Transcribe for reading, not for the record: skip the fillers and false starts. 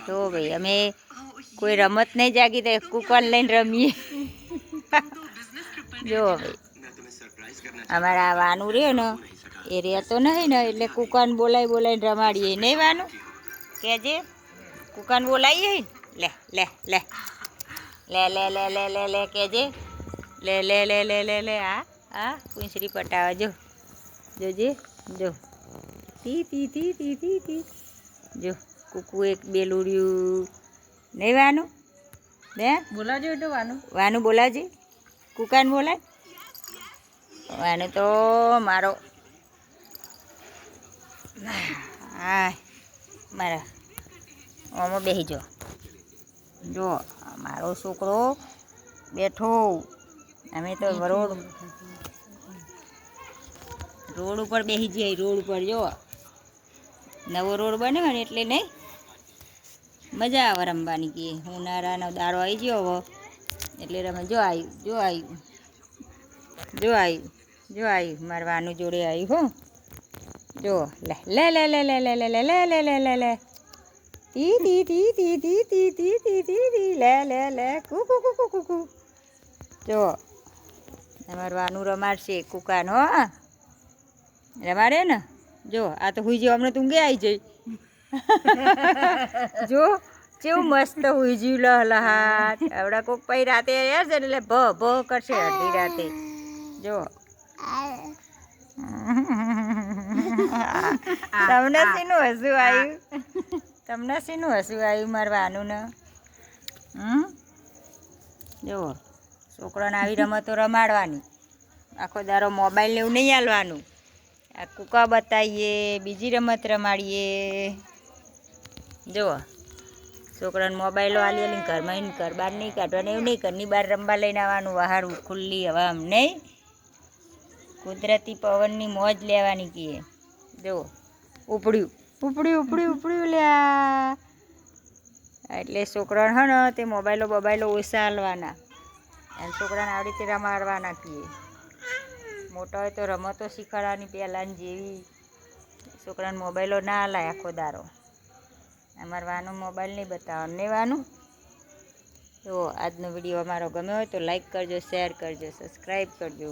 તો ભાઈ અમે કોઈ રમત નહીં જાગી તો કૂકન લઈને રમીએ. જો ભાઈ અમારા વાનું રહ્યો ને એ રહેતો નહીં ને એટલે કૂકન બોલાવીને રમાડીએ નહીં વાનું કહેજે કૂકન બોલાવીએ લે લે લે લે લે લે લે લે લે કહેજે લે લે લે લે લે લે આ પૂંછડી પટાવે જો જોજે જો તી તી તી તી તી તી જો કૂકુ એક બેલુડ્યું નહીં વાનું ને બોલાવજો એટલે વાનું બોલાવજે કૂકાને બોલાય વાનું તો મારો હા મારા આમાં બેસી જો મારો છોકરો બેઠો અમે તો રોડ ઉપર બેસી જઈએ રોડ ઉપર જો નવો રોડ બન્યો ને એટલે નહીં મજા આવે રમવાની કે ઉનાળાનો દાડો આવી ગયો હવે એટલે રમે જો આવ્યું મારવાનું જોડે આવ્યું હો જો લે લે લે લે લે લે લે લે લે લે લે લે લે તી તી તી તી તી તી તી તી તી તી લે લે લે કુ કુ કુ કુ કુ જો મારવાનું રમાડશે કુકાન હો રમાડે ને જો આ તો હુઈ જ્યો હમણાં ઊંઘે આવી જઈ જો કેવું મસ્ત હુઈ જ્યું લહાટ આવડા કોક પછી રાતે યાર છે એટલે ભ કરશે અડધી રાતે જો તમને શીનું હસવું આવ્યું મારવાનું ને જુઓ છોકરાને આવી રમતો રમાડવાની આખો દારો મોબાઈલ ને એવું નહીં હાલવાનું આ કૂકા બતાવીએ બીજી રમત રમાડીએ જુઓ છોકરાને મોબાઈલો હાલી ઘરમાં ઘર બહાર નહીં કાઢવાનું એવું નહીં ઘરની બહાર રમવા લઈને આવવાનું બહાર ખુલ્લી હવા આમ નહીં કુદરતી પવનની મોજ લેવાની કીએ જો ઉપડ્યું લ્યા એટલે છોકરાને હે ને તે મોબાઈલો ઓછા હાલવાના અને છોકરાને આવી રીતે રમાડવાના કીએ મોટા હોય તો રમતો શીખવાડવાની પહેલાંની જેવી છોકરાને મોબાઈલો ના હલાય આખો દારો અમારે વાનું મોબાઈલ નહીં બતાવવાનું નહીં વાનું તો આજનો વિડીયો અમારો ગમ્યો હોય તો લાઈક કરજો શેર કરજો સબસ્ક્રાઈબ કરજો